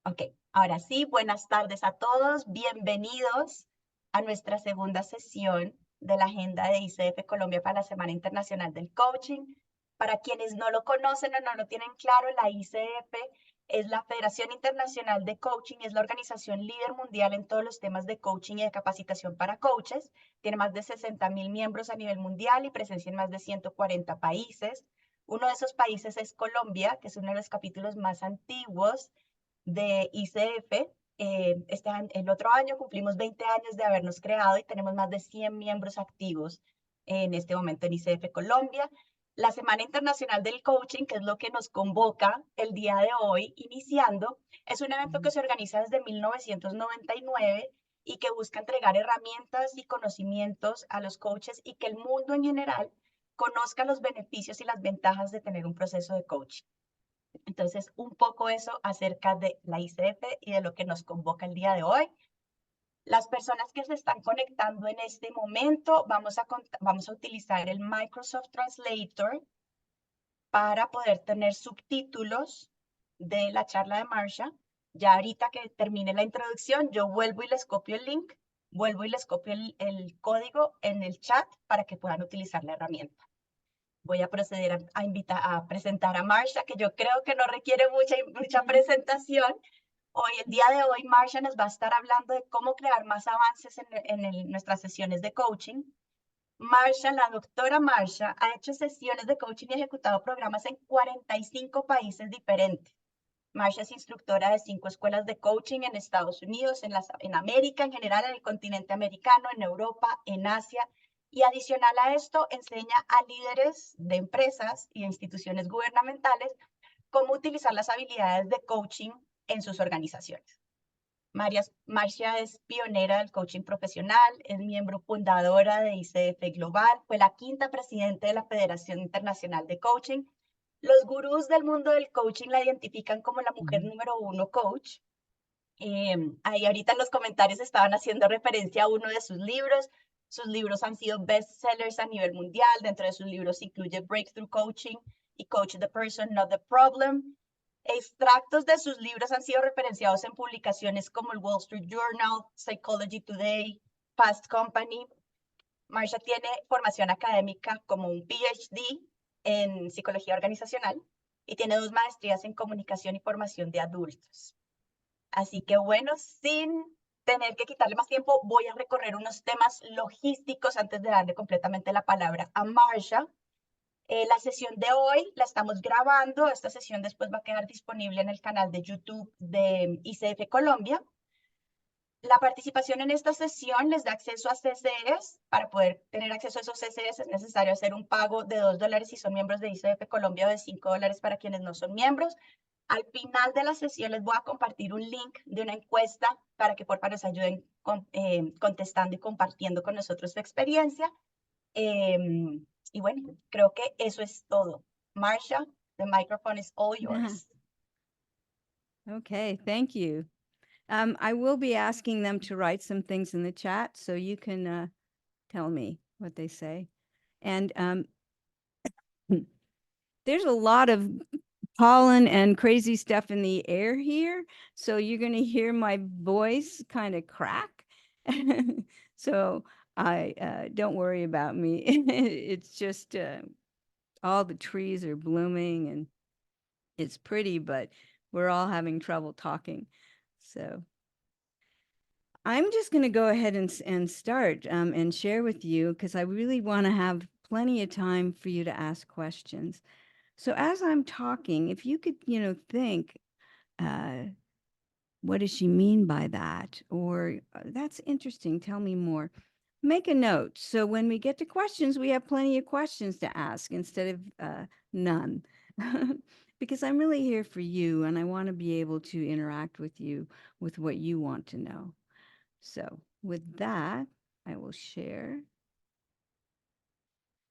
Ok, ahora sí, buenas tardes a todos. Bienvenidos a nuestra segunda sesión de la agenda de ICF Colombia para la Semana Internacional del Coaching. Para quienes no lo conocen o no lo tienen claro, la ICF es la Federación Internacional de Coaching, es la organización líder mundial en todos los temas de coaching y de capacitación para coaches. Tiene más de 60.000 miembros a nivel mundial y presencia en más de 140 países. Uno de esos países es Colombia, que es uno de los capítulos más antiguos de ICF. El otro año cumplimos 20 años de habernos creado y tenemos más de 100 miembros activos en este momento en ICF Colombia. La Semana Internacional del Coaching, que es lo que nos convoca el día de hoy, iniciando, es un evento que se organiza desde 1999 y que busca entregar herramientas y conocimientos a los coaches y que el mundo en general conozca los beneficios y las ventajas de tener un proceso de coaching. Entonces, un poco eso acerca de la ICF y de lo que nos convoca el día de hoy. Las personas que se están conectando en este momento, vamos a utilizar el Microsoft Translator para poder tener subtítulos de la charla de Marcia. Ya ahorita que termine la introducción, yo vuelvo y les copio el link, vuelvo y les copio el código en el chat para que puedan utilizar la herramienta. Voy a proceder a presentar a Marcia, que yo creo que no requiere mucha presentación. El día de hoy, Marcia nos va a estar hablando de cómo crear más avances en nuestras sesiones de coaching. Marcia, la doctora Marcia, ha hecho sesiones de coaching y ejecutado programas en 45 países diferentes. Marcia es instructora de 5 escuelas de coaching en Estados Unidos, en América en general, en el continente americano, en Europa, en Asia. Y adicional a esto, enseña a líderes de empresas y instituciones gubernamentales cómo utilizar las habilidades de coaching en sus organizaciones. Marcia es pionera del coaching profesional, es miembro fundadora de ICF Global, fue la 5ª presidente de la Federación Internacional de Coaching. Los gurús del mundo del coaching la identifican como la mujer número 1 coach. Ahí ahorita en los comentarios estaban haciendo referencia a uno de sus libros. Sus libros han sido bestsellers a nivel mundial. Dentro de sus libros incluye Breakthrough Coaching y Coach the Person, Not the Problem. Extractos de sus libros han sido referenciados en publicaciones como el Wall Street Journal, Psychology Today, Fast Company. Marcia tiene formación académica como un PhD en psicología organizacional y tiene 2 maestrías en comunicación y formación de adultos. Así que bueno, sin tener que quitarle más tiempo, voy a recorrer unos temas logísticos antes de darle completamente la palabra a Marcia. La sesión de hoy la estamos grabando. Esta sesión después va a quedar disponible en el canal de YouTube de ICF Colombia. La participación en esta sesión les da acceso a CCS. Para poder tener acceso a esos CCS es necesario hacer un pago de $2 si son miembros de ICF Colombia o de $5 para quienes no son miembros. Al final de la sesión les voy a compartir un link de una encuesta para que por favor nos ayuden contestando y compartiendo con nosotros su experiencia. Y bueno, creo que eso es todo. Marcia, the microphone is all yours. Okay, thank you. I will be asking them to write some things in the chat, so you can tell me what they say. And there's a lot of pollen and crazy stuff in the air here, so you're going to hear my voice kind of crack. So I don't worry about me. It's just all the trees are blooming and it's pretty, but we're all having trouble talking. So I'm just going to go ahead and start and share with you, because I really want to have plenty of time for you to ask questions. So as I'm talking, if you could, think, what does she mean by that? Or that's interesting. Tell me more. Make a note. So when we get to questions, we have plenty of questions to ask instead of none. Because I'm really here for you, and I want to be able to interact with you with what you want to know. So with that, I will share.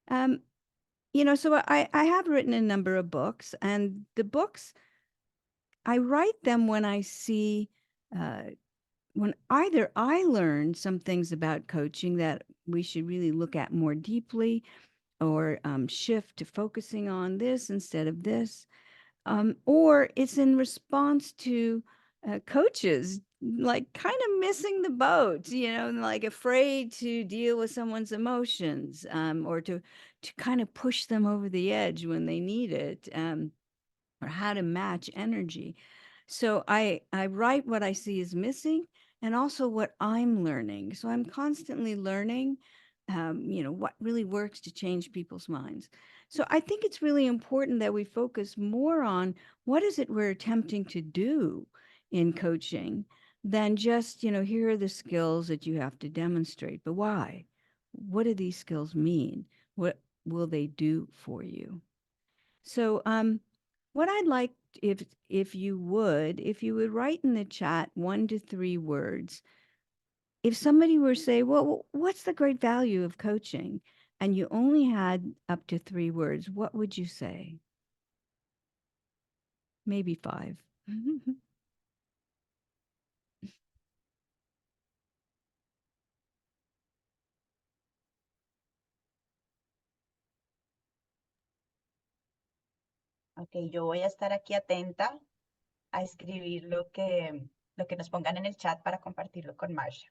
So I have written a number of books, and the books, I write them when I see, when either I learn some things about coaching that we should really look at more deeply, or shift to focusing on this instead of this, or it's in response to coaches like kind of missing the boat, like afraid to deal with someone's emotions, or to kind of push them over the edge when they need it, or how to match energy. So I write what I see is missing and also what I'm learning. So I'm constantly learning, what really works to change people's minds. So I think it's really important that we focus more on what is it we're attempting to do in coaching than just, here are the skills that you have to demonstrate. But why? What do these skills mean? What will they do for you? So what I'd like, if you would write in the chat 1 to 3 words. If somebody were to say, well, what's the great value of coaching? And you only had up to 3 words, what would you say? Maybe 5. Ok, yo voy a estar aquí atenta a escribir lo que nos pongan en el chat para compartirlo con Marcia.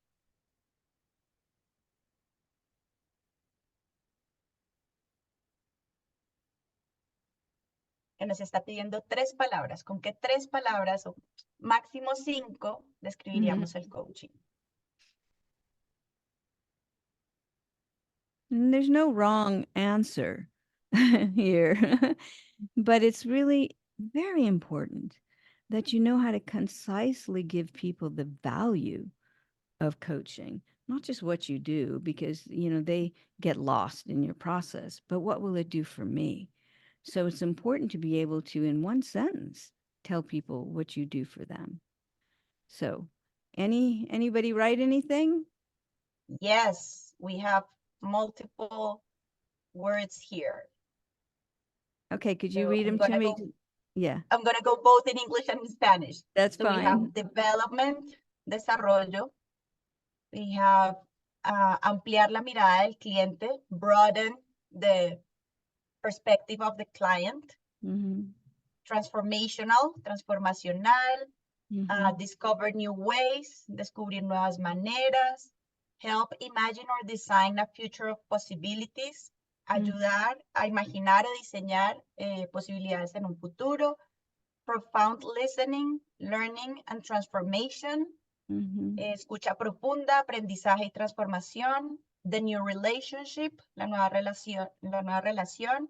Que nos está pidiendo 3 palabras. ¿Con qué 3 palabras o máximo 5 describiríamos el coaching? There's no wrong answer here, but it's really very important that you know how to concisely give people the value of coaching, not just what you do, because, they get lost in your process, but what will it do for me? So it's important to be able to, in one sentence, tell people what you do for them. So anybody write anything? Yes, we have multiple words here. Okay, could you So read them to me? Yeah, I'm going to go both in English and in Spanish. that's So we have fine. development, desarrollo. We have ampliar la mirada del cliente, broaden the perspective of the client. Transformational, transformacional. Discover new ways, descubrir nuevas maneras. Help imagine or design a future of possibilities. Ayudar a imaginar o diseñar posibilidades en un futuro. Profound listening, learning and transformation. Escucha profunda, aprendizaje y transformación. The new relationship, la nueva relación.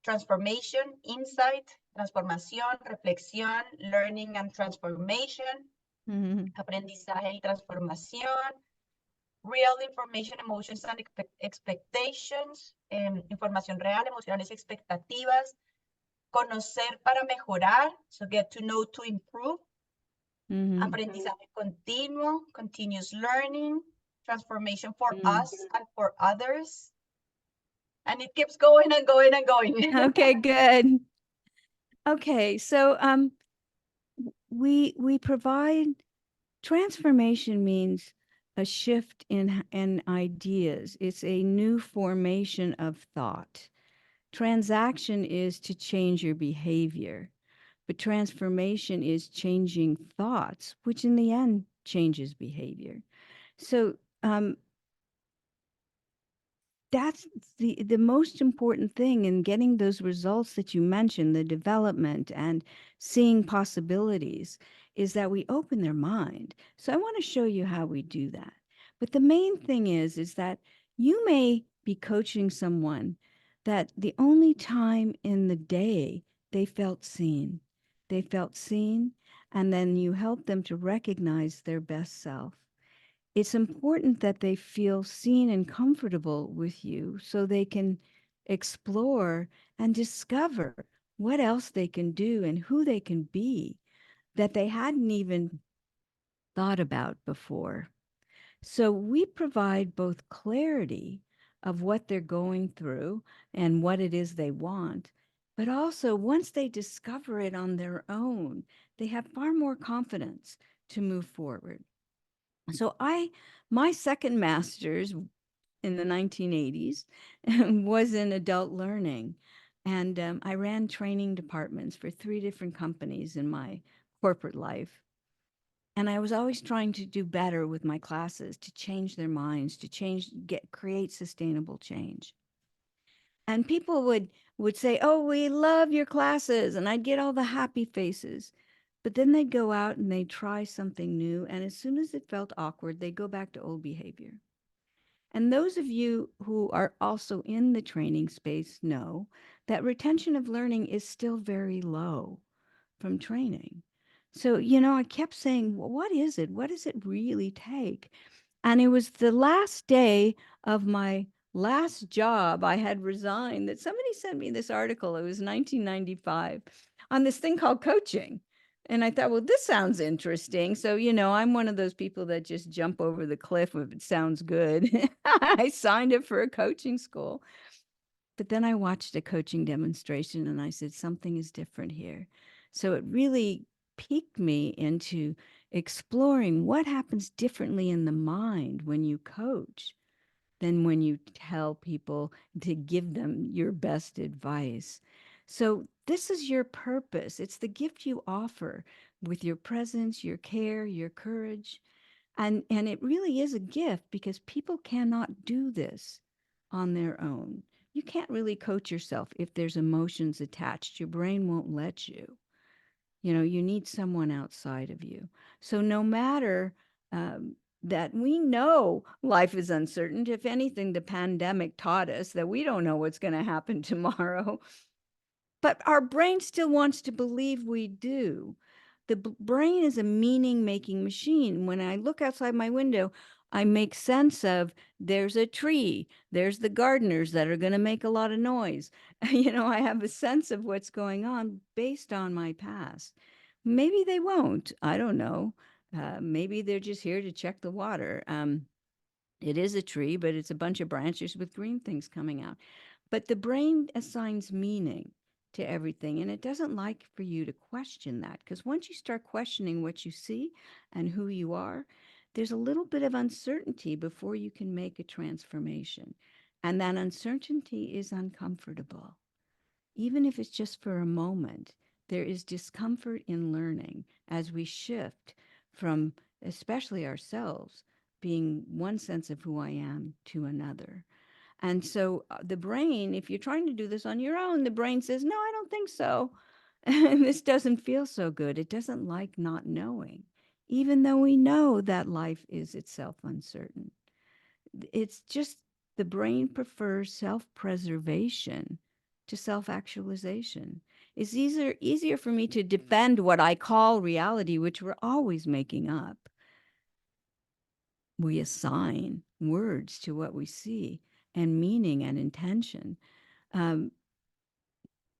Transformation, insight, transformación, reflexión, learning and transformation. Aprendizaje y transformación. Real information, emotions and expectations. Información real, emociones y expectativas. Conocer para mejorar, so get to know to improve. Aprendizaje continuo, continuous learning, transformation for us and for others. And it keeps going and going and going. Okay, good. Okay, so we provide transformation means a shift in ideas. It's a new formation of thought. Transaction is to change your behavior, but transformation is changing thoughts, which in the end changes behavior. So that's the most important thing in getting those results that you mentioned, the development and seeing possibilities, is that we open their mind. So I want to show you how we do that. But the main thing is that you may be coaching someone that the only time in the day they felt seen, and then you help them to recognize their best self. It's important that they feel seen and comfortable with you so they can explore and discover what else they can do and who they can be that they hadn't even thought about before. So we provide both clarity of what they're going through and what it is they want, but also once they discover it on their own, they have far more confidence to move forward. So my second master's in the 1980s was in adult learning. And I ran training departments for 3 different companies in my corporate life. And I was always trying to do better with my classes, to change their minds, to create sustainable change. And people would say, "Oh, we love your classes." And I'd get all the happy faces. But then they'd go out and they'd try something new. And as soon as it felt awkward, they'd go back to old behavior. And those of you who are also in the training space know that retention of learning is still very low from training. So, I kept saying, well, what is it? What does it really take? And it was the last day of my last job. I had resigned that somebody sent me this article. It was 1995 on this thing called coaching. And I thought, well, this sounds interesting. So, I'm one of those people that just jump over the cliff if it sounds good. I signed up for a coaching school. But then I watched a coaching demonstration and I said, something is different here. So it really piqued me into exploring what happens differently in the mind when you coach than when you tell people to give them your best advice. So this is your purpose. It's the gift you offer with your presence, your care, your courage. And it really is a gift because people cannot do this on their own. You can't really coach yourself if there's emotions attached. Your brain won't let you. You need someone outside of you. So no matter that we know life is uncertain, if anything, the pandemic taught us that we don't know what's going to happen tomorrow. But our brain still wants to believe we do. The brain is a meaning-making machine. When I look outside my window, I make sense of there's a tree, there's the gardeners that are going to make a lot of noise. I have a sense of what's going on based on my past. Maybe they won't. I don't know. Maybe they're just here to check the water. It is a tree, but it's a bunch of branches with green things coming out. But the brain assigns meaning to everything, and it doesn't like for you to question that, because once you start questioning what you see and who you are, there's a little bit of uncertainty before you can make a transformation. And that uncertainty is uncomfortable. Even if it's just for a moment, there is discomfort in learning as we shift from, especially ourselves, being one sense of who I am to another. And so the brain, if you're trying to do this on your own, the brain says, no, I don't think so. And this doesn't feel so good. It doesn't like not knowing, even though we know that life is itself uncertain. It's just the brain prefers self-preservation to self-actualization. It's easier for me to defend what I call reality, which we're always making up. We assign words to what we see and meaning and intention.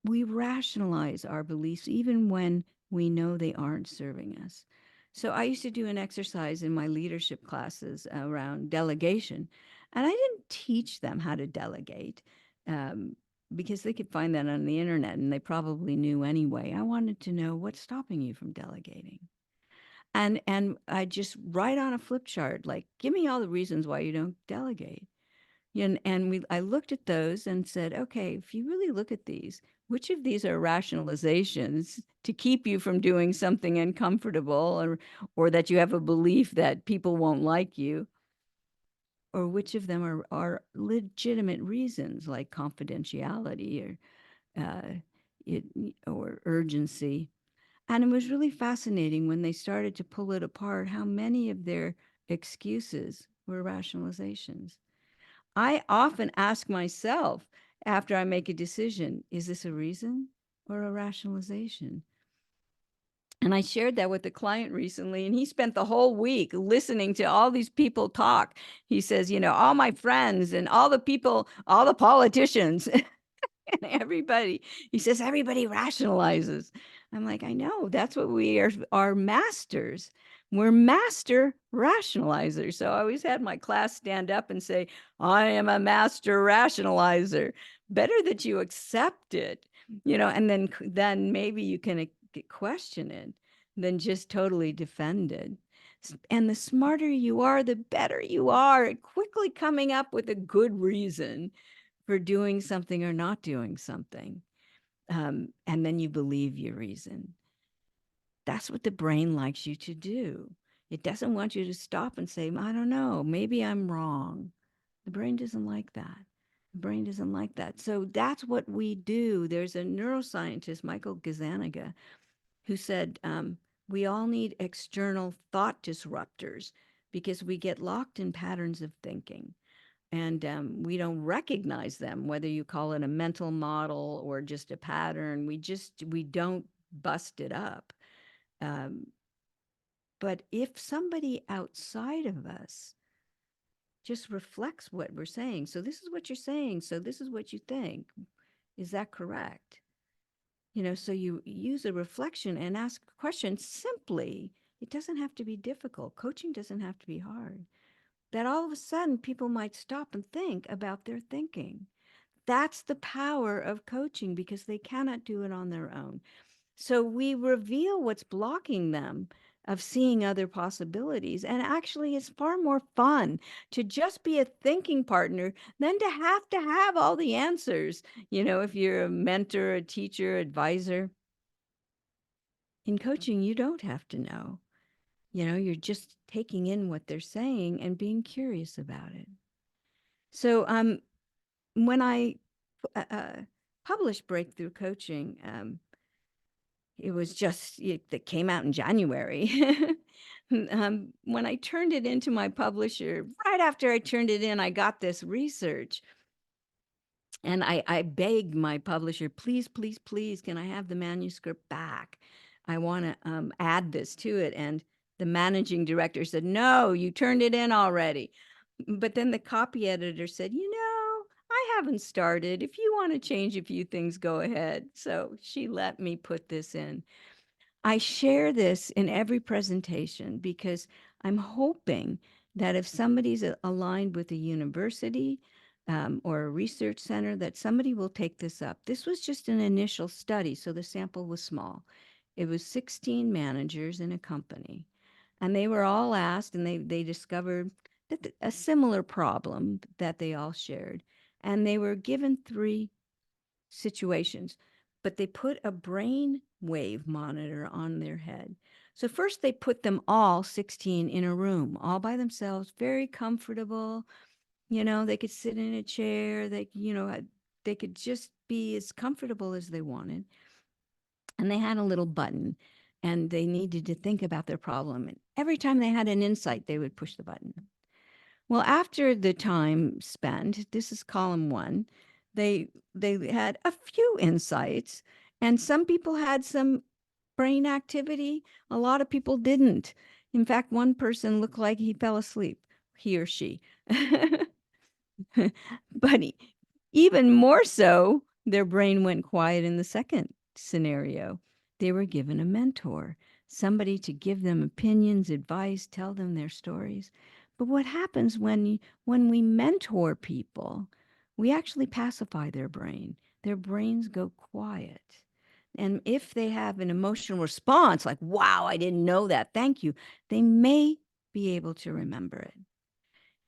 We rationalize our beliefs even when we know they aren't serving us. So I used to do an exercise in my leadership classes around delegation, and I didn't teach them how to delegate because they could find that on the internet and they probably knew anyway. I wanted to know what's stopping you from delegating. And I just write on a flip chart, like, give me all the reasons why you don't delegate. I looked at those and said, okay, if you really look at these, which of these are rationalizations to keep you from doing something uncomfortable, or that you have a belief that people won't like you? Or which of them are legitimate reasons like confidentiality or urgency? And it was really fascinating when they started to pull it apart, how many of their excuses were rationalizations. I often ask myself after I make a decision, is this a reason or a rationalization? And I shared that with a client recently, and he spent the whole week listening to all these people talk. He says, all my friends and all the people, all the politicians, and everybody, he says, everybody rationalizes. I'm like, I know, that's what we are masters. We're master rationalizers. So I always had my class stand up and say, I am a master rationalizer. Better that you accept it, and then maybe you can question it than just totally defend it. And the smarter you are, the better you are at quickly coming up with a good reason for doing something or not doing something. And then you believe your reason. That's what the brain likes you to do. It doesn't want you to stop and say, I don't know, maybe I'm wrong. The brain doesn't like that. The brain doesn't like that. So that's what we do. There's a neuroscientist, Michael Gazzaniga, who said, we all need external thought disruptors because we get locked in patterns of thinking and we don't recognize them, whether you call it a mental model or just a pattern. We don't bust it up. But if somebody outside of us just reflects what we're saying, so this is what you're saying, so this is what you think, is that correct? So you use a reflection and ask questions simply. It doesn't have to be difficult. Coaching doesn't have to be hard. That all of a sudden people might stop and think about their thinking. That's the power of coaching because they cannot do it on their own. So we reveal what's blocking them of seeing other possibilities. And actually, it's far more fun to just be a thinking partner than to have all the answers. If you're a mentor, a teacher, advisor, in coaching, you don't have to know. You're just taking in what they're saying and being curious about it. So when I published Breakthrough Coaching, it was just that came out in January. When I turned it into my publisher, right after I turned it in, I got this research. And I begged my publisher, please, please, please, can I have the manuscript back? I want to add this to it. And the managing director said, no, you turned it in already. But then the copy editor said, I haven't started. If you want to change a few things, go ahead. So she let me put this in. I share this in every presentation because I'm hoping that if somebody's aligned with a university or a research center, that somebody will take this up. This was just an initial study, so the sample was small. It was 16 managers in a company, and they were all asked, and they discovered that a similar problem that they all shared, and they were given 3 situations, but they put a brain wave monitor on their head. So first they put them all 16 in a room, all by themselves, very comfortable. They could sit in a chair, they could just be as comfortable as they wanted. And they had a little button and they needed to think about their problem. And every time they had an insight, they would push the button. Well, after the time spent, this is column 1, they had a few insights, and some people had some brain activity. A lot of people didn't. In fact, one person looked like he fell asleep, he or she. But even more so, their brain went quiet in the second scenario. They were given a mentor, somebody to give them opinions, advice, tell them their stories. But what happens when we mentor people, we actually pacify their brain. Their brains go quiet. And if they have an emotional response like, wow, I didn't know that, thank you, they may be able to remember it.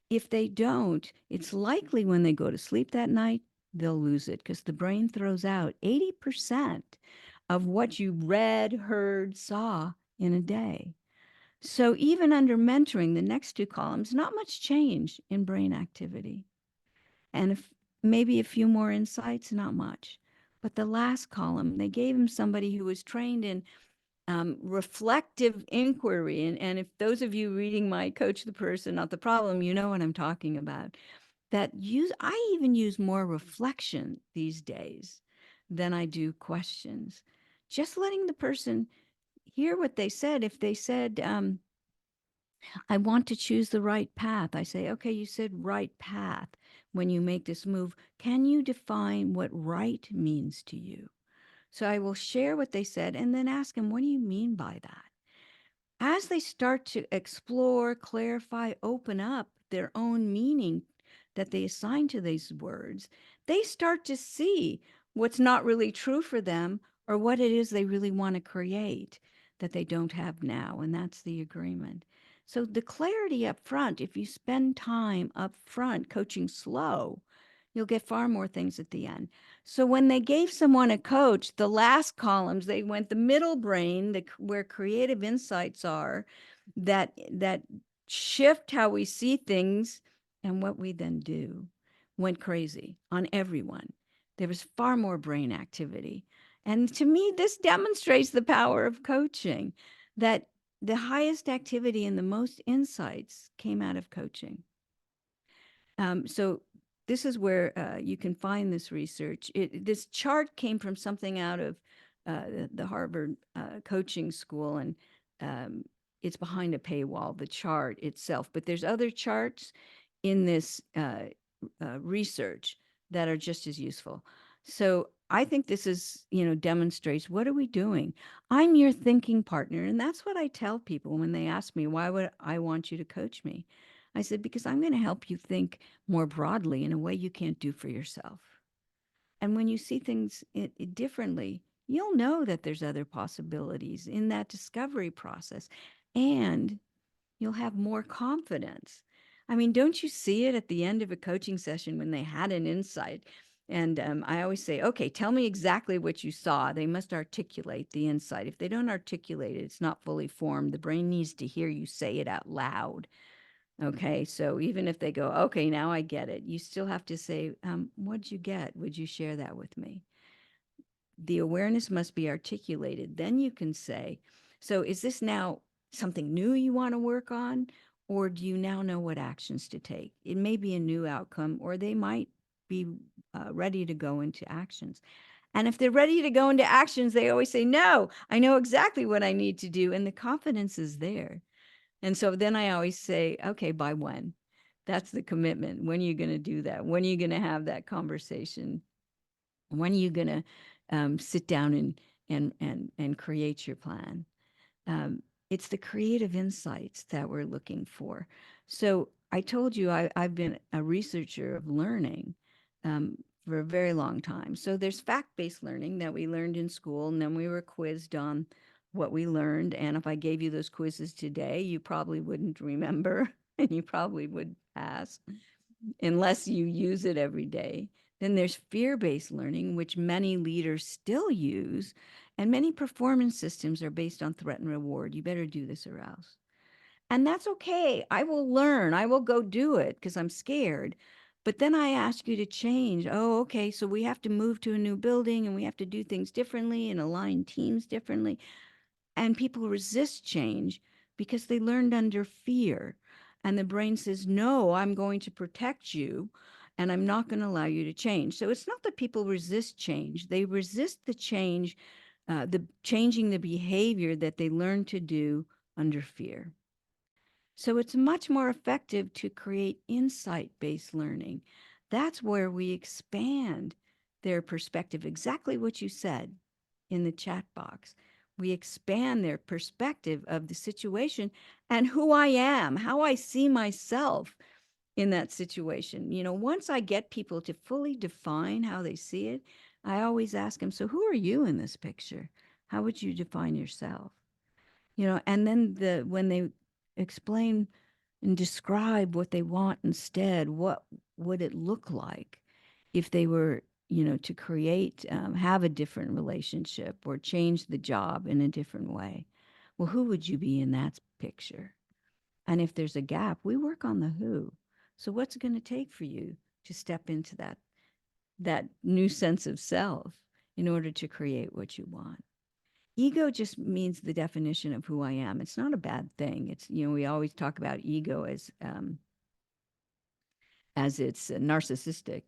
If they don't, it's likely when they go to sleep that night, they'll lose it because the brain throws out 80% of what you read, heard, saw in a day. So even under mentoring, the next 2 columns, not much change in brain activity. And if maybe a few more insights, not much. But the last column, they gave him somebody who was trained in reflective inquiry. And if those of you reading my Coach the Person, Not the Problem, you know what I'm talking about. I even use more reflection these days than I do questions. Just letting the person hear what they said. If they said, I want to choose the right path, I say, okay, you said right path when you make this move. Can you define what right means to you? So I will share what they said and then ask them, what do you mean by that? As they start to explore, clarify, open up their own meaning that they assign to these words, they start to see what's not really true for them or what it is they really want to create that they don't have now. And that's the agreement. So the clarity up front, if you spend time up front coaching slow, you'll get far more things at the end. So when they gave someone a coach, the last columns, they went the middle brain, where creative insights are, that shift how we see things and what we then do went crazy on everyone. There was far more brain activity. And to me, this demonstrates the power of coaching, that the highest activity and the most insights came out of coaching. So this is where you can find this research. This chart came from something out of the Harvard coaching school, and it's behind a paywall, the chart itself. But there's other charts in this research that are just as useful. So I think this is, demonstrates, what are we doing? I'm your thinking partner. And that's what I tell people when they ask me, why would I want you to coach me? I said, because I'm going to help you think more broadly in a way you can't do for yourself. And when you see things differently, you'll know that there's other possibilities in that discovery process. And you'll have more confidence. I mean, don't you see it at the end of a coaching session when they had an insight? And I always say, okay, tell me exactly what you saw. They must articulate the insight. If they don't articulate it, it's not fully formed. The brain needs to hear you say it out loud. Okay, so even if they go, okay, now I get it, you still have to say, what'd you get? Would you share that with me? The awareness must be articulated. Then you can say, so is this now something new you want to work on? Or do you now know what actions to take? It may be a new outcome, or they might be ready to go into actions. And if they're ready to go into actions, they always say, no, I know exactly what I need to do. And the confidence is there. And so then I always say, okay, by when? That's the commitment. When are you going to do that? When are you going to have that conversation? When are you going to sit down and create your plan? It's the creative insights that we're looking for. So I told you I've been a researcher of learning for a very long time. So there's fact-based learning that we learned in school, and then we were quizzed on what we learned. And if I gave you those quizzes today, you probably wouldn't remember, and you probably would pass unless you use it every day. Then there's fear-based learning, which many leaders still use, and many performance systems are based on threat and reward. You better do this or else. And that's okay. I will learn. I will go do it because I'm scared. But then I ask you to change. Oh, okay. So we have to move to a new building and we have to do things differently and align teams differently. And people resist change because they learned under fear. And the brain says, no, I'm going to protect you and I'm not going to allow you to change. So it's not that people resist change. They resist the change, the changing the behavior that they learned to do under fear. So it's much more effective to create insight-based learning. That's where we expand their perspective, exactly what you said in the chat box. We expand their perspective of the situation and who I am, how I see myself in that situation. Once I get people to fully define how they see it, I always ask them, so who are you in this picture? How would you define yourself? And then when they explain and describe what they want instead, what would it look like if they were, to create, have a different relationship or change the job in a different way? Well, who would you be in that picture? And if there's a gap, we work on the who. So what's it going to take for you to step into that new sense of self in order to create what you want? Ego just means the definition of who I am. It's not a bad thing. It's, we always talk about ego as it's narcissistic.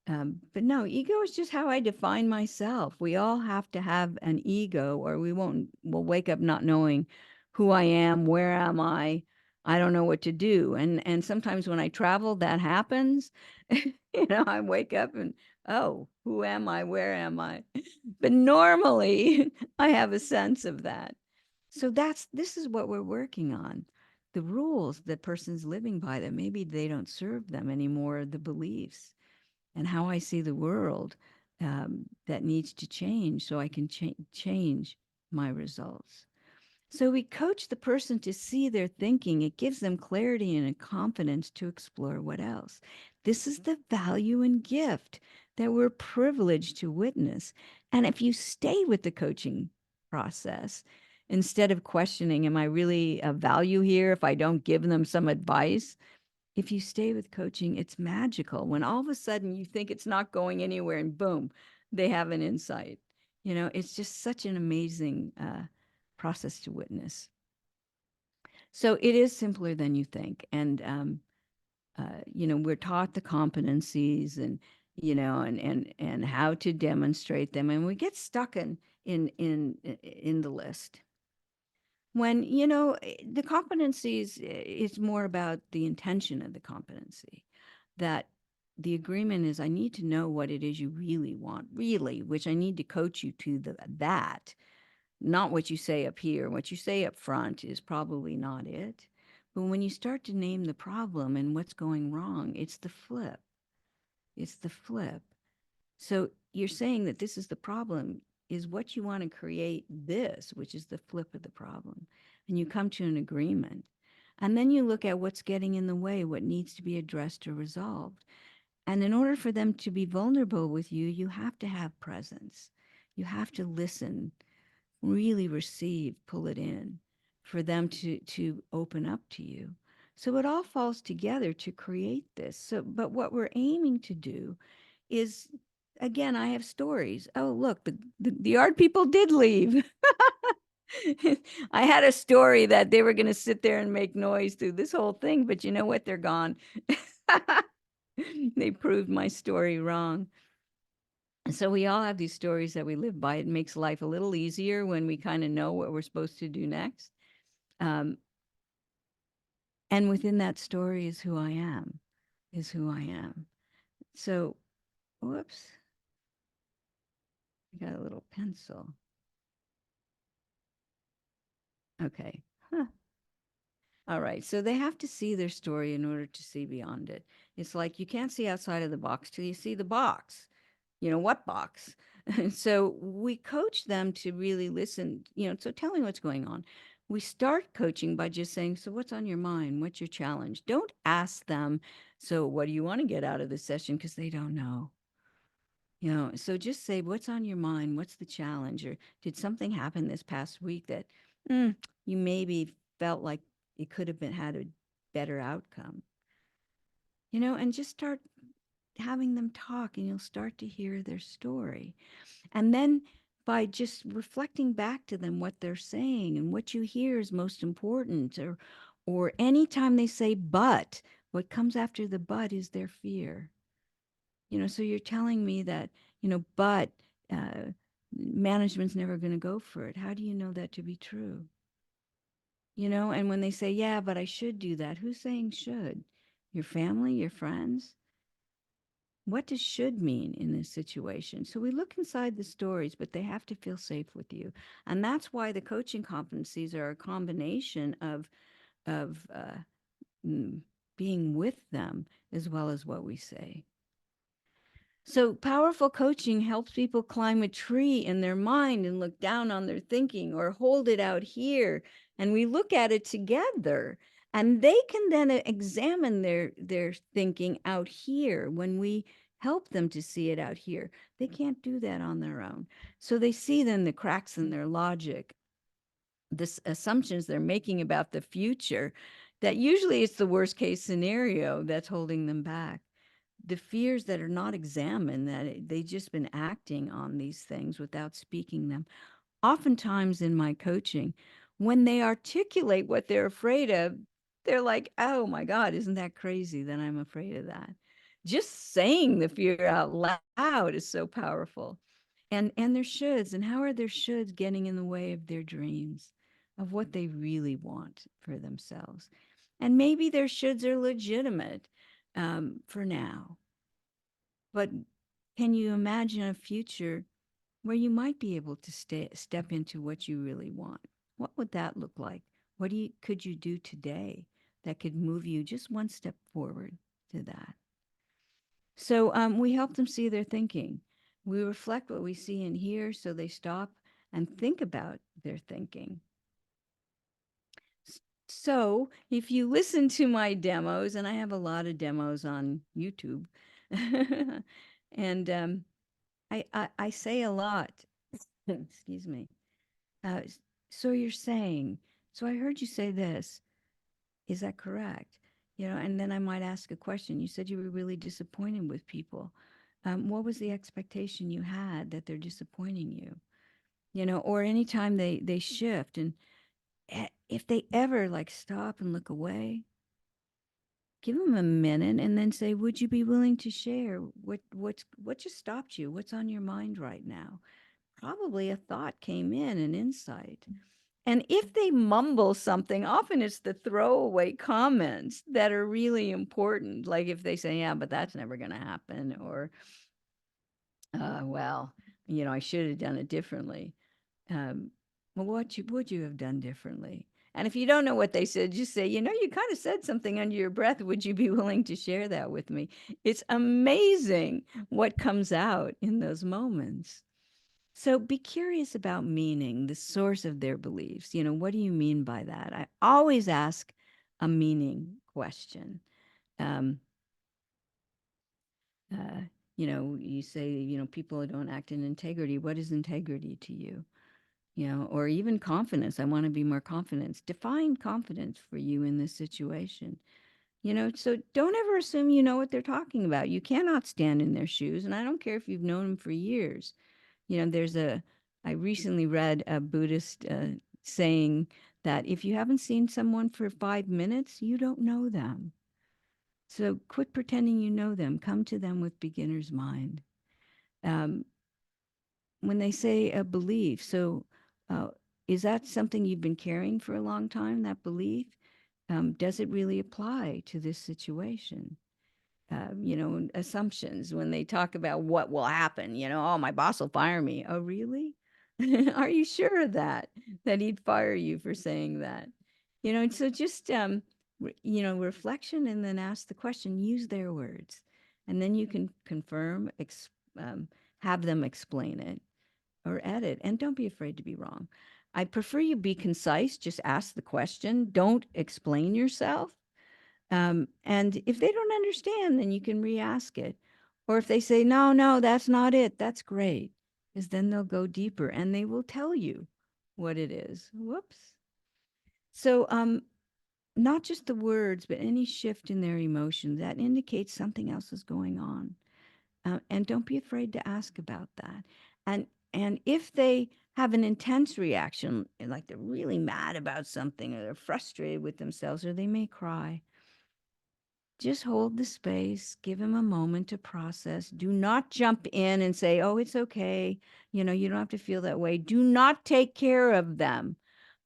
But no, ego is just how I define myself. We all have to have an ego or we'll wake up not knowing who I am, where am I don't know what to do. And sometimes when I travel, that happens. I wake up and, oh, who am I? Where am I? But normally I have a sense of that. So this is what we're working on. The rules that person's living by, that maybe they don't serve them anymore, the beliefs and how I see the world that needs to change so I can change my results. So we coach the person to see their thinking. It gives them clarity and a confidence to explore what else. This is the value and gift that we're privileged to witness. And if you stay with the coaching process, instead of questioning, am I really of value here if I don't give them some advice? If you stay with coaching, it's magical when all of a sudden you think it's not going anywhere and boom, they have an insight. It's just such an amazing process to witness. So it is simpler than you think. And, we're taught the competencies and how to demonstrate them. And we get stuck in the list. When, the competencies, it's more about the intention of the competency, that the agreement is, I need to know what it is you really want, really, which I need to coach you to that, not what you say up here. What you say up front is probably not it. But when you start to name the problem and what's going wrong, it's the flip. It's the flip. So you're saying that this is the problem, is what you want to create this, which is the flip of the problem. And you come to an agreement. And then you look at what's getting in the way, what needs to be addressed or resolved. And in order for them to be vulnerable with you, you have to have presence. You have to listen, really receive, pull it in for them to open up to you. So it all falls together to create this. So, but what we're aiming to do is, again, I have stories. Oh, look, the art people did leave. I had a story that they were going to sit there and make noise through this whole thing, but you know what? They're gone. They proved my story wrong. And so we all have these stories that we live by. It makes life a little easier when we kind of know what we're supposed to do next. And within that story is who I am, So, whoops. I got a little pencil. Okay. Huh. All right. So they have to see their story in order to see beyond it. It's like you can't see outside of the box till you see the box. What box? And so we coach them to really listen, so tell me what's going on. We start coaching by just saying, so what's on your mind? What's your challenge? Don't ask them, so what do you want to get out of this session? Because they don't know. So just say, what's on your mind? What's the challenge? Or did something happen this past week that you maybe felt like it could have had a better outcome? And just start having them talk, and you'll start to hear their story. And then by just reflecting back to them what they're saying and what you hear is most important, or anytime they say but, what comes after the but is their fear. So you're telling me that, but management's never going to go for it. How do you know that to be true? And when they say, yeah, but I should do that, who's saying should? Your family, your friends? What does should mean in this situation? So we look inside the stories, but they have to feel safe with you. And that's why the coaching competencies are a combination of being with them as well as what we say. So powerful coaching helps people climb a tree in their mind and look down on their thinking, or hold it out here. And we look at it together, and they can then examine their thinking out here when we help them to see it out here. They can't do that on their own. So they see then the cracks in their logic, the assumptions they're making about the future, that usually it's the worst case scenario that's holding them back. The fears that are not examined, that they've just been acting on these things without speaking them. Oftentimes in my coaching, when they articulate what they're afraid of, they're like, oh my God, isn't that crazy that I'm afraid of that? Just saying the fear out loud is so powerful. And their shoulds, and how are their shoulds getting in the way of their dreams, of what they really want for themselves? And maybe their shoulds are legitimate for now. But can you imagine a future where you might be able to step into what you really want? What would that look like? What could you do today that could move you just one step forward to that? So we help them see their thinking. We reflect what we see and hear, so they stop and think about their thinking. So if you listen to my demos, and I have a lot of demos on YouTube, and I say a lot, excuse me, so you're saying, so I heard you say this. Is that correct? And then I might ask a question. You said you were really disappointed with people. What was the expectation you had that they're disappointing you? Or anytime they shift, and if they ever like stop and look away, give them a minute and then say, would you be willing to share what just stopped you? What's on your mind right now? Probably a thought came in, an insight. And if they mumble something, often it's the throwaway comments that are really important. Like if they say, yeah, but that's never going to happen. Or, well, I should have done it differently. Well, what would you have done differently? And if you don't know what they said, just say, you kind of said something under your breath. Would you be willing to share that with me? It's amazing what comes out in those moments. So be curious about meaning, the source of their beliefs. What do you mean by that? I always ask a meaning question. Um, uh, you say, people don't act in integrity. What is integrity to you? Or even confidence. I want to be more confident. Define confidence for you in this situation. So don't ever assume you know what they're talking about. You cannot stand in their shoes. And I don't care if you've known them for years. I recently read a Buddhist saying that if you haven't seen someone for 5 minutes, you don't know them. So quit pretending you know them. Come to them with beginner's mind. Um, when they say a belief, so uh, is that something you've been carrying for a long time, that belief? Does it really apply to this situation? Assumptions when they talk about what will happen, oh, my boss will fire me. Oh, really? Are you sure of that he'd fire you for saying that? And so just, reflection, and then ask the question, use their words. And then you can confirm, um, have them explain it or edit. And don't be afraid to be wrong. I prefer you be concise. Just ask the question. Don't explain yourself. And if they don't understand, then you can re-ask it. Or if they say, no, no, that's not it, that's great. Because then they'll go deeper and they will tell you what it is. Whoops. So not just the words, but any shift in their emotion, that indicates something else is going on. And don't be afraid to ask about that. And if they have an intense reaction, like they're really mad about something, or they're frustrated with themselves, or they may cry, just hold the space, give him a moment to process. Do not jump in and say, oh, it's okay. You don't have to feel that way. Do not take care of them.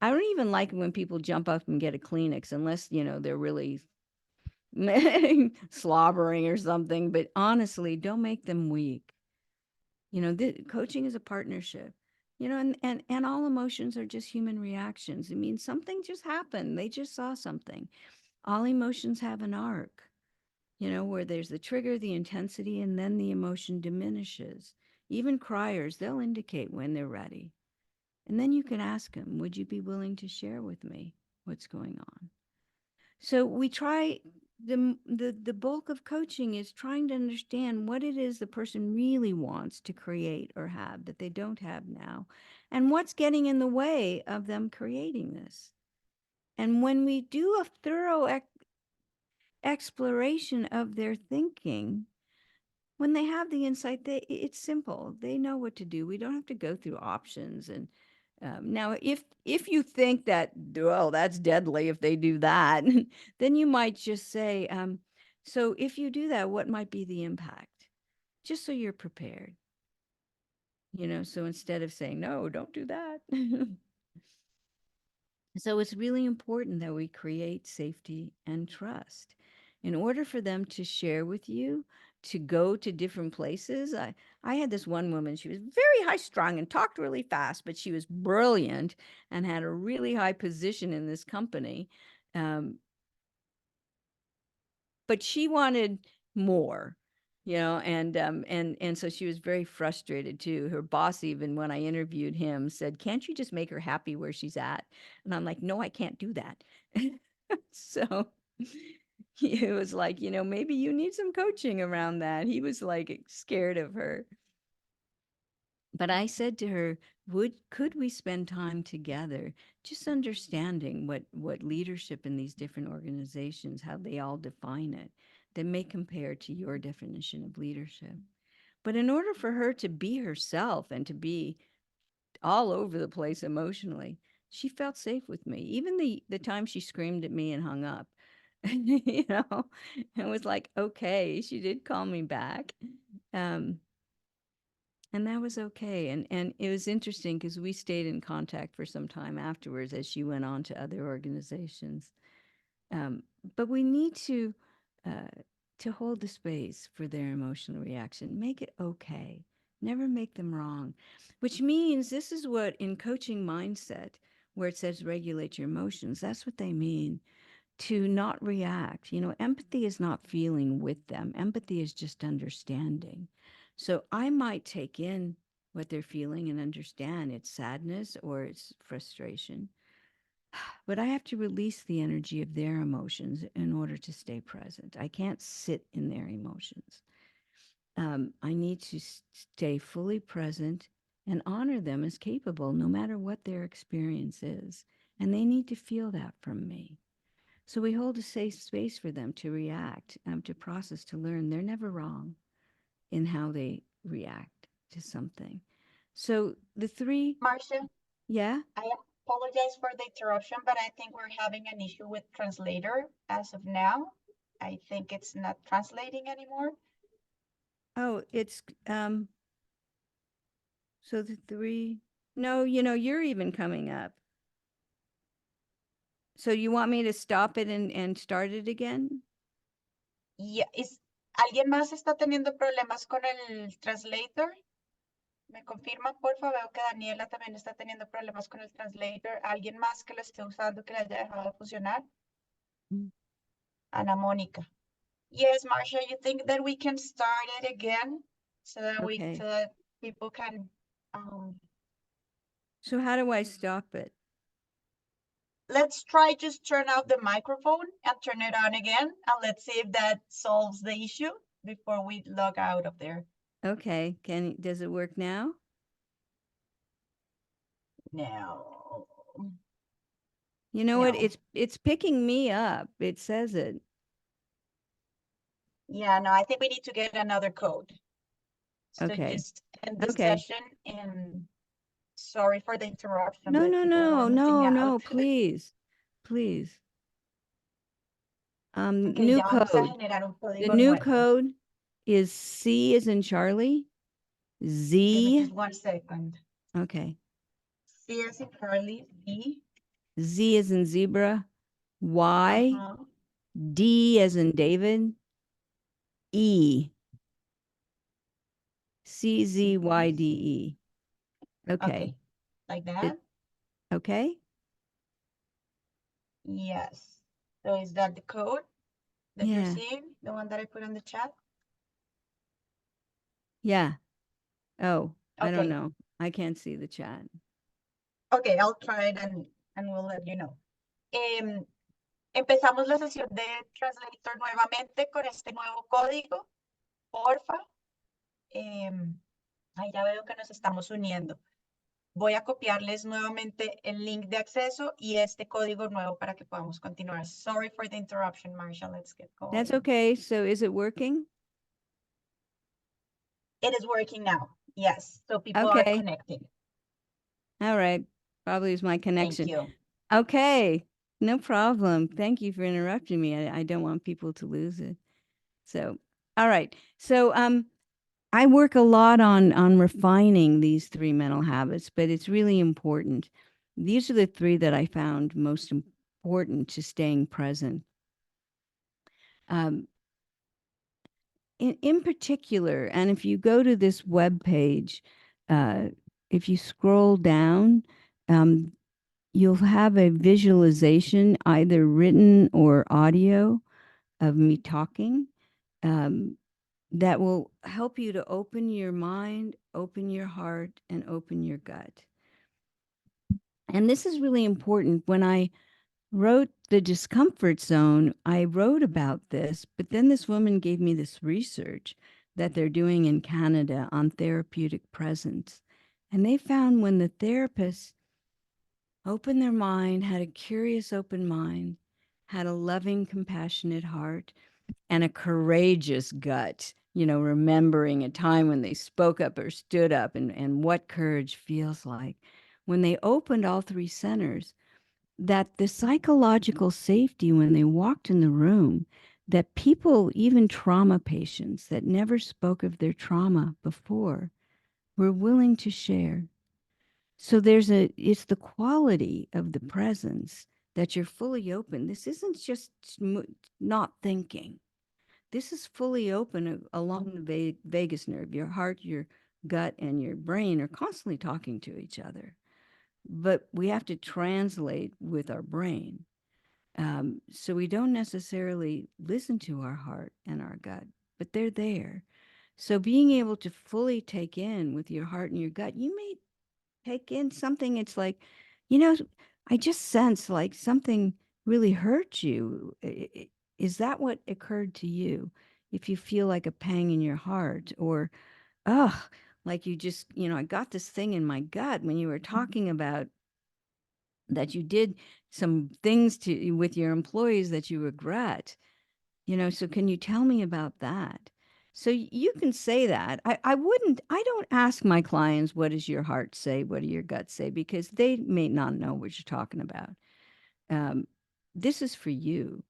I don't even like it when people jump up and get a Kleenex unless, they're really slobbering or something. But honestly, don't make them weak. Coaching is a partnership. And all emotions are just human reactions. It means something just happened. They just saw something. All emotions have an arc, where there's the trigger, the intensity, and then the emotion diminishes. Even criers, they'll indicate when they're ready. And then you can ask them, would you be willing to share with me what's going on? So we try, the bulk of coaching is trying to understand what it is the person really wants to create or have that they don't have now, and what's getting in the way of them creating this. And when we do a thorough exploration of their thinking, when they have the insight, it's simple. They know what to do. We don't have to go through options. And now, if you think that, well, that's deadly if they do that, then you might just say, so if you do that, what might be the impact? Just so you're prepared. So instead of saying, no, don't do that. So it's really important that we create safety and trust. In order for them to share with you, to go to different places. I had this one woman, she was very high strung and talked really fast, but she was brilliant and had a really high position in this company. But she wanted more, and so she was very frustrated too. Her boss, even when I interviewed him, said, can't you just make her happy where she's at? And I'm like, no, I can't do that. So it was like, maybe you need some coaching around that. He was like scared of her. But I said to her, could we spend time together just understanding what leadership in these different organizations, how they all define it, that may compare to your definition of leadership. But in order for her to be herself and to be all over the place emotionally, she felt safe with me. Even the time she screamed at me and hung up, you know, it was like, okay, she did call me back. And that was okay. And it was interesting because we stayed in contact for some time afterwards as she went on to other organizations. But we need to hold the space for their emotional reaction. Make it okay. Never make them wrong, which means this is what in coaching mindset, where it says regulate your emotions, that's what they mean. To not react. You know, empathy is not feeling with them. Empathy is just understanding. So I might take in what they're feeling and understand it's sadness or it's frustration. But I have to release the energy of their emotions in order to stay present. I can't sit in their emotions. I need to stay fully present and honor them as capable, no matter what their experience is. And they need to feel that from me. So we hold a safe space for them to react, to process, to learn. They're never wrong in how they react to something. So the three, Marcia, yeah. I apologize for the interruption, but I think we're having an issue with translator as of now. I think it's not translating anymore. Oh, it's so the three. No, you know, you're even coming up. So you want me to stop it and start it again? Yeah, ¿alguien más está teniendo problemas con el translator? ¿Me confirma, por favor? Veo que Daniela también está teniendo problemas con el translator. ¿Alguien más que lo esté usando que le haya dejado de funcionar? Ana Mónica. Yes, Marcia, you think that we can start it again so that Okay. so that people can So how do I stop it? let's try just turn off the microphone and turn it on again, and let's see if that solves the issue before we log out of there. Okay. Does it work now? No. You know what? No. It's picking me up. It says it. Yeah, no, I think we need to get another code. So Okay. just end this Okay. session, and sorry for the interruption, No, but no, people were no, moving no, out. no, please. Please. Ok, New ya vamos a code. generar un The código new nuevo. code is C as in Charlie, Give me Z. just 1 second. Okay. C as in Charlie, B. Z as in zebra, Y, Uh-huh. D as in David, E. C, Z, Y, D, E. Okay. Okay, like that? Okay. Yes. So is that the code that you're Yeah. seeing? The one that I put on the chat? Yeah. Oh, I don't Okay. know. I can't see the chat. Okay, I'll try it and we'll let you know. Empezamos la sesión de Translator nuevamente con este nuevo código. Porfa. Ahí ya veo que nos estamos uniendo. Voy a copiarles nuevamente el link de acceso y este código nuevo para que podamos continuar. Sorry for the interruption, Marcia. Let's get going. That's okay. So is it working? It is working now. Yes. So people are Okay. connecting. All right. Probably is my connection. Thank you. Okay. No problem. Thank you for interrupting me. I don't want people to lose it. So, all right. So, I work a lot on refining these three mental habits, but it's really important. These are the three that I found most important to staying present. In particular, and if you go to this web page, if you scroll down, you'll have a visualization, either written or audio, of me talking. That will help you to open your mind, open your heart, and open your gut. And this is really important. When I wrote The Discomfort Zone, I wrote about this, but then this woman gave me this research that they're doing in Canada on therapeutic presence. And they found when the therapists opened their mind, had a curious open mind, had a loving, compassionate heart, and a courageous gut, remembering a time when they spoke up or stood up and what courage feels like. When they opened all three centers, that the psychological safety when they walked in the room, that people, even trauma patients that never spoke of their trauma before, were willing to share. So it's the quality of the presence that you're fully open. This isn't just not thinking. This is fully open along the vagus nerve. Your heart, your gut, and your brain are constantly talking to each other. But we have to translate with our brain. So we don't necessarily listen to our heart and our gut, but they're there. So being able to fully take in with your heart and your gut, you may take in something. It's like, you know, I just sense like something really hurt you. Is that what occurred to you? If you feel like a pang in your heart, or, oh, like you just, I got this thing in my gut when you were talking about that you did some things with your employees that you regret, so can you tell me about that? So you can say that. I don't ask my clients, what does your heart say? What do your guts say? Because they may not know what you're talking about. This is for you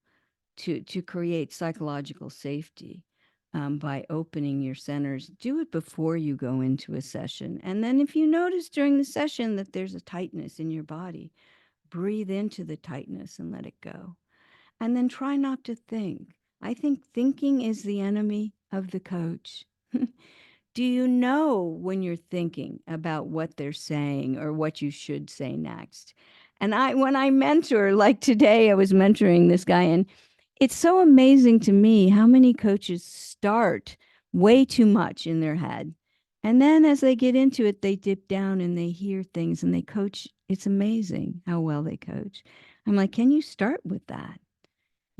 to create psychological safety by opening your centers. Do it before you go into a session. And then if you notice during the session that there's a tightness in your body, breathe into the tightness and let it go. And then try not to think. I think thinking is the enemy of the coach. Do you know when you're thinking about what they're saying or what you should say next? And when I mentor, like today, I was mentoring this guy, and it's so amazing to me how many coaches start way too much in their head. And then as they get into it, they dip down and they hear things and they coach. It's amazing how well they coach. I'm like, can you start with that?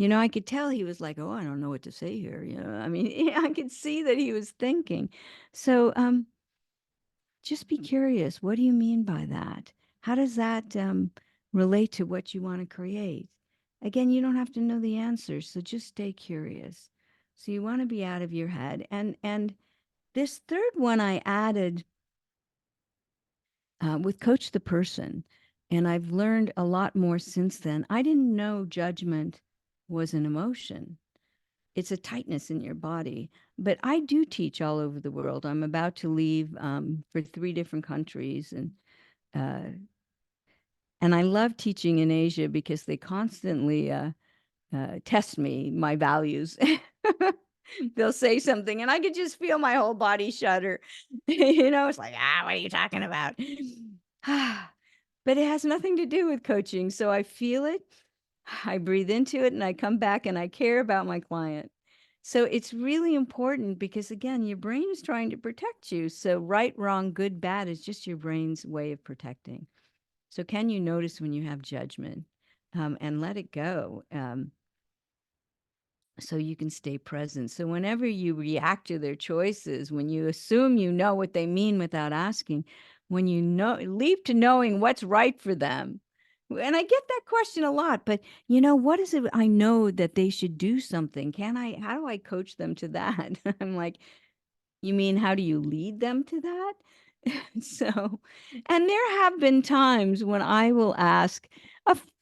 I could tell he was like, oh, I don't know what to say here. I mean, I could see that he was thinking. So just be curious. What do you mean by that? How does that relate to what you want to create? Again, you don't have to know the answers, so just stay curious. So you want to be out of your head. And this third one I added with Coach the Person, and I've learned a lot more since then. I didn't know judgment was an emotion. It's a tightness in your body. But I do teach all over the world. I'm about to leave for 3 different countries, uh, and I love teaching in Asia because they constantly test me, my values. They'll say something, and I could just feel my whole body shudder. It's like, what are you talking about? But it has nothing to do with coaching. So I feel it, I breathe into it, and I come back and I care about my client. So it's really important because, again, your brain is trying to protect you. So right, wrong, good, bad is just your brain's way of protecting. So can you notice when you have judgment and let it go so you can stay present? So whenever you react to their choices, when you assume you know what they mean without asking, when you leap to knowing what's right for them. And I get that question a lot, but what is it? I know that they should do something. How do I coach them to that? I'm like, you mean, how do you lead them to that? So, and there have been times when I will ask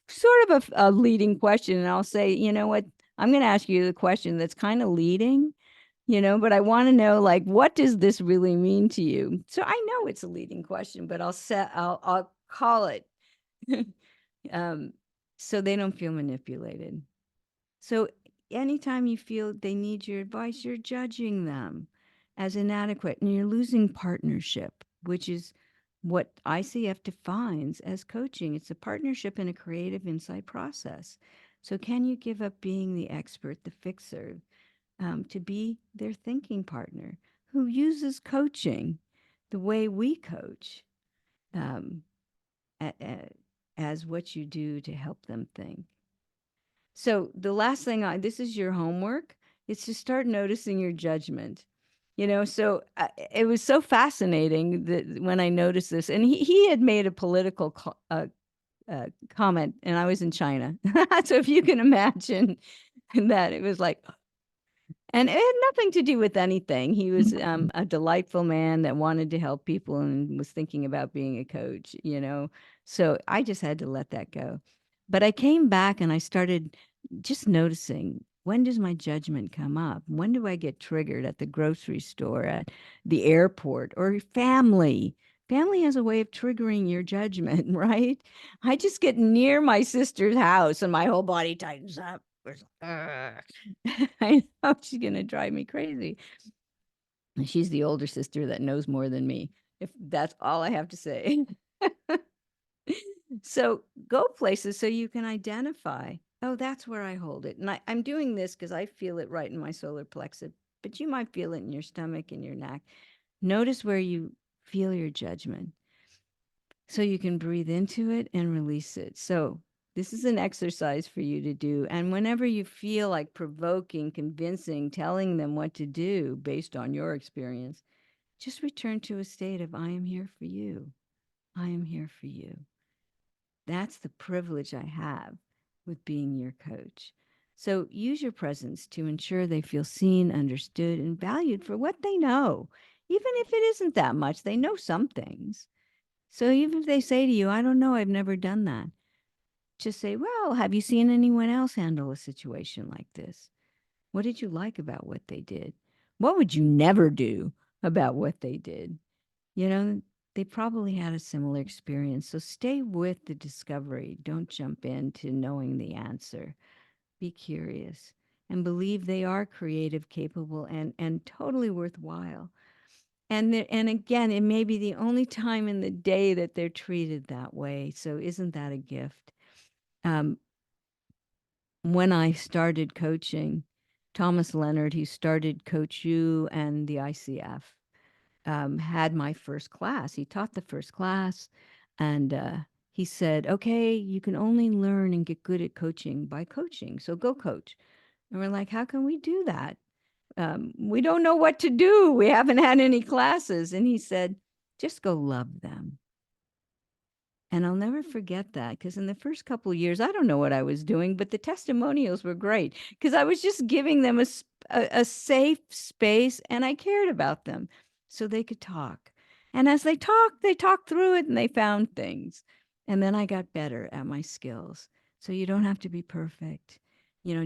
sort of a leading question, and I'll say, you know what, I'm going to ask you the question that's kind of leading, but I want to know, like, what does this really mean to you? So I know it's a leading question, but I'll call it so they don't feel manipulated. So anytime you feel they need your advice, you're judging them as inadequate and you're losing partnership, which is what ICF defines as coaching. It's a partnership in a creative insight process. So can you give up being the expert, the fixer, to be their thinking partner who uses coaching the way we coach um, as what you do to help them think? So the last thing this is your homework. It's to start noticing your judgment. So it was so fascinating that when I noticed this, and he had made a political comment, and I was in China. So if you can imagine that, it was like, and it had nothing to do with anything. He was a delightful man that wanted to help people and was thinking about being a coach, So I just had to let that go. But I came back and I started just noticing, when does my judgment come up? When do I get triggered at the grocery store, at the airport, or family? Family has a way of triggering your judgment, right? I just get near my sister's house and my whole body tightens up. I know she's going to drive me crazy. And she's the older sister that knows more than me, if that's all I have to say. So go places so you can identify, oh, that's where I hold it. And I'm doing this because I feel it right in my solar plexus, but you might feel it in your stomach and your neck. Notice where you feel your judgment so you can breathe into it and release it. So this is an exercise for you to do. And whenever you feel like provoking, convincing, telling them what to do based on your experience, just return to a state of, I am here for you. I am here for you. That's the privilege I have with being your coach. So use your presence to ensure they feel seen, understood, and valued for what they know. Even if it isn't that much, they know some things. So even if they say to you, I don't know, I've never done that, just say, well, have you seen anyone else handle a situation like this? What did you like about what they did? What would you never do about what they did? They probably had a similar experience. So stay with the discovery. Don't jump into knowing the answer. Be curious and believe they are creative, capable, and totally worthwhile. And again, it may be the only time in the day that they're treated that way. So isn't that a gift? When I started coaching, Thomas Leonard, who started Coach U and the ICF, had my first class. He taught the first class, and he said, okay, you can only learn and get good at coaching by coaching. So go coach. And we're like, how can we do that? We don't know what to do. We haven't had any classes. And he said, just go love them. And I'll never forget that, because in the first couple of years, I don't know what I was doing, but the testimonials were great because I was just giving them a safe space, and I cared about them so they could talk. And as they talked through it and they found things. And then I got better at my skills. So you don't have to be perfect.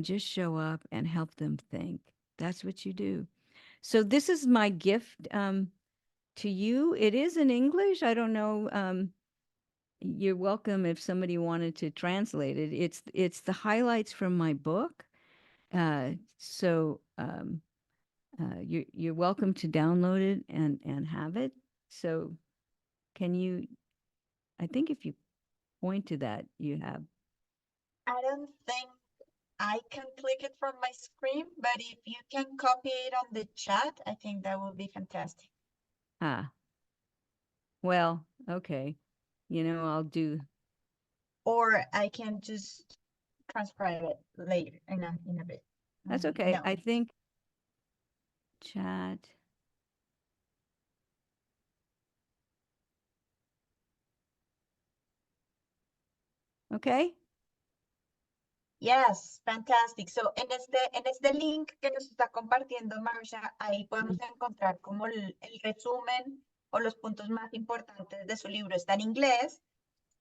Just show up and help them think. That's what you do. So this is my gift to you. It is in English. I don't know. You're welcome if somebody wanted to translate it. It's the highlights from my book. You're welcome to download it and have it. So can you, I think if you point to that, you have. I don't think I can click it from my screen, but if you can copy it on the chat, I think that would be fantastic. Well, okay. I'll do. Or I can just transcribe it later in a bit. That's okay. No. I think chat. Okay. Yes, fantastic. So en este link que nos está compartiendo Marcia, ahí podemos encontrar como el resumen o los puntos más importantes de su libro. Está en inglés,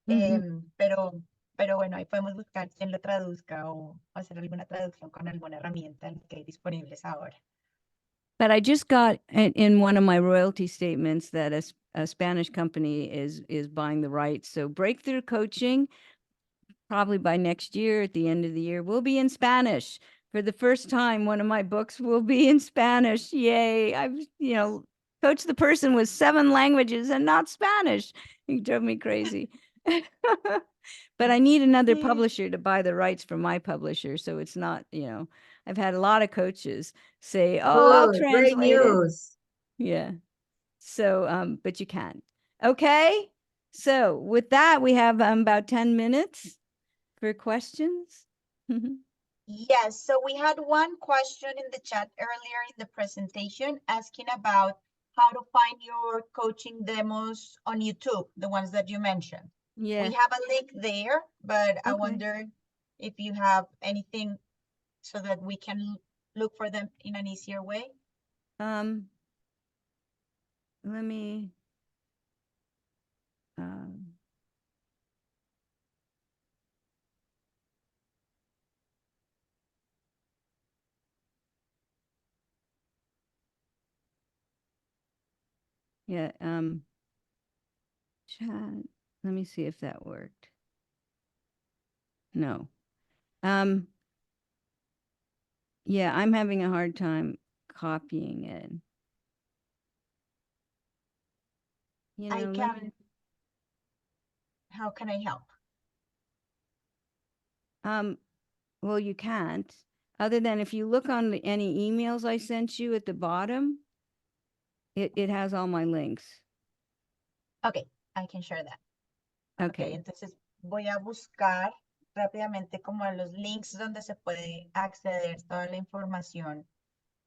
pero bueno, ahí podemos buscar quién lo traduzca o hacer alguna traducción con alguna herramienta que hay disponibles ahora. But I just got in one of my royalty statements that a Spanish company is buying the rights. So Breakthrough Coaching, probably by next year, at the end of the year, will be in Spanish. For the first time, one of my books will be in Spanish. Yay. I've, coached the person with 7 languages and not Spanish. He drove me crazy. But I need another publisher to buy the rights from my publisher. So it's not, I've had a lot of coaches say, oh, I'll translate Great news. it. Yeah. So, but you can't. Okay. So with that, we have about 10 minutes for questions. Yes, so we had one question in the chat earlier in the presentation asking about how to find your coaching demos on YouTube, the ones that you mentioned. Yeah. We have a link there, but I Okay. wonder if you have anything so that we can look for them in an easier way. Let me, yeah, chat. Let me see if that worked. No. Yeah, I'm having a hard time copying it. You know, I can, how can I help? well, you can't, other than if you look on any emails I sent you at the bottom, it has all my links. Okay, I can share that. Okay. Entonces voy a buscar rápidamente como los links donde se puede acceder toda la información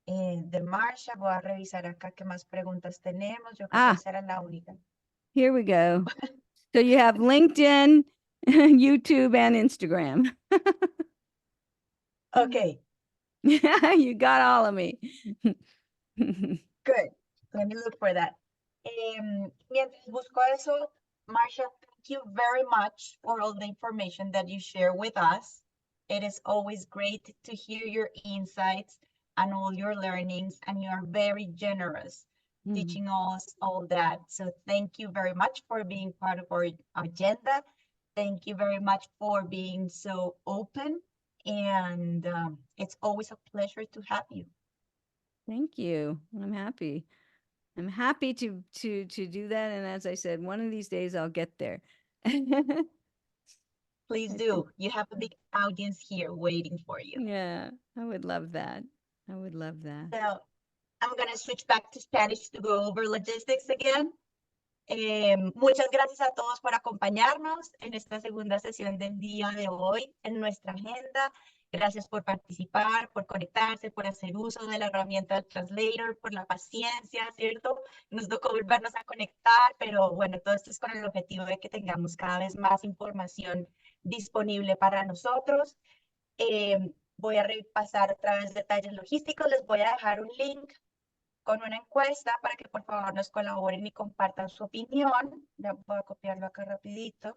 de Marcia. Voy a revisar acá qué más preguntas tenemos. Yo creo que esa era la única. Here we go. So you have LinkedIn, YouTube, and Instagram. Okay. You got all of me. Good. Let me look for that. Mientras busco eso, Marcia, thank you very much for all the information that you share with us. It is always great to hear your insights and all your learnings, and you are very generous teaching us all that. So thank you very much for being part of our agenda. Thank you very much for being so open, and it's always a pleasure to have you. Thank you. I'm happy. I'm happy to do that. And as I said, one of these days I'll get there. Please do. You have a big audience here waiting for you. Yeah, I would love that. I would love that. So I'm going to switch back to Spanish to go over logistics again. Muchas gracias a todos por acompañarnos en esta segunda sesión del día de hoy en nuestra agenda. Gracias por participar, por conectarse, por hacer uso de la herramienta del Translator, por la paciencia, ¿cierto? Nos tocó volvernos a conectar, pero bueno, todo esto es con el objetivo de que tengamos cada vez más información disponible para nosotros. Voy a repasar otra vez detalles logísticos. Les voy a dejar un link con una encuesta para que por favor nos colaboren y compartan su opinión. Ya voy a copiarlo acá rapidito.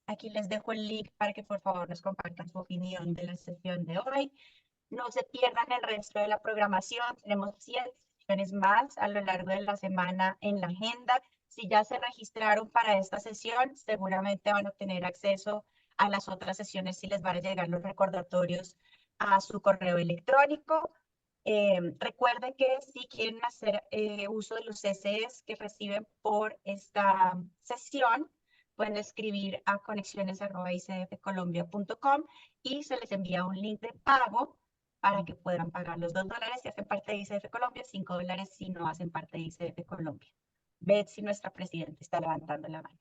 Aquí les dejo el link para que por favor nos compartan su opinión de la sesión de hoy. No se pierdan el resto de la programación. Tenemos 7 sesiones más a lo largo de la semana en la agenda. Si ya se registraron para esta sesión, seguramente van a tener acceso a las otras sesiones si les van a llegar los recordatorios a su correo electrónico. Recuerden que si quieren hacer uso de los CCs que reciben por esta sesión, pueden escribir a conexiones@icfcolombia.com y se les envía un link de pago para que puedan pagar los $2 si hacen parte de ICF Colombia, $5 si no hacen parte de ICF Colombia. Betsy, nuestra presidenta, está levantando la mano.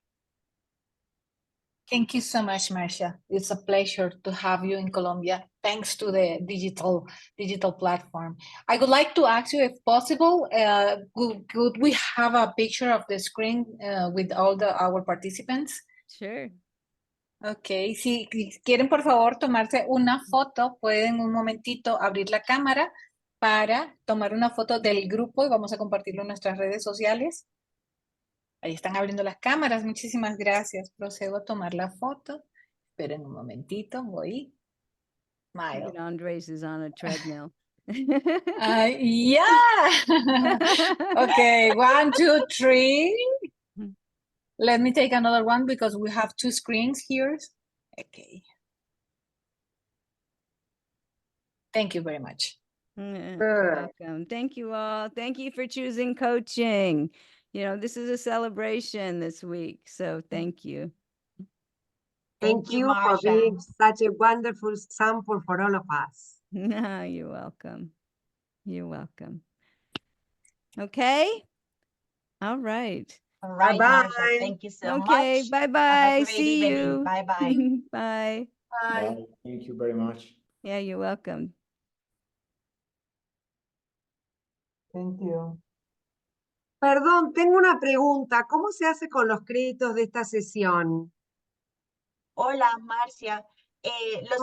Thank you so much, Marcia. It's a pleasure to have you in Colombia, thanks to the digital platform. I would like to ask you, if possible, could we have a picture of the screen with all our participants? Sure. Ok, si quieren por favor tomarse una foto, pueden un momentito abrir la cámara para tomar una foto del grupo y vamos a compartirlo en nuestras redes sociales. Ahí están abriendo las cámaras, muchísimas gracias. Procedo a tomar la foto. Esperen un momentito, voy. Smile. Andres is on a treadmill. Yeah. Okay, 1, 2, 3. Let me take another one because we have 2 screens here. Okay. Thank you very much. You're welcome. Thank you all. Thank you for choosing coaching. You know, this is a celebration this week, so thank you. Thank you for being such a wonderful example for all of us. No, you're welcome. You're welcome. Okay. All right. All right, Bye-bye. Marcia, thank you so Okay, much. bye-bye. Have a great See evening. you. Bye-bye. Bye. Bye. Bye. Thank you very much. Yeah, you're welcome. Thank you. Perdón, tengo una pregunta. ¿Cómo se hace con los créditos de esta sesión? Hola, Marcia. Hola.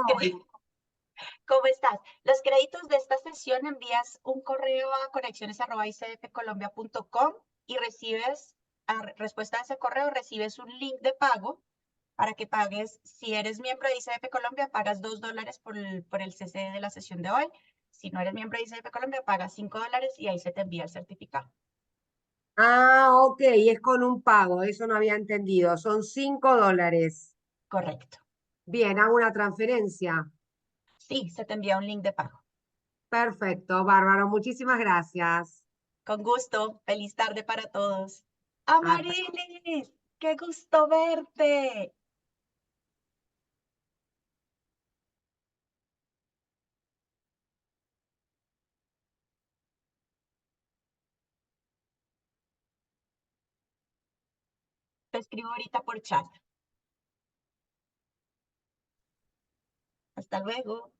¿Cómo estás? Los créditos de esta sesión envías un correo a conexiones@icfcolombia.com y recibes, a respuesta a ese correo, recibes un link de pago para que pagues. Si eres miembro de ICF Colombia, pagas $2 por el CC de la sesión de hoy. Si no eres miembro de ICF Colombia, pagas $5 y ahí se te envía el certificado. Ah, ok, es con un pago, eso no había entendido. Son $5. Correcto. Bien, hago una transferencia. Sí, se te envía un link de pago. Perfecto, bárbaro. Muchísimas gracias. Con gusto. Feliz tarde para todos. Hasta- Amarilis, qué gusto verte. Te escribo ahorita por chat. Hasta luego.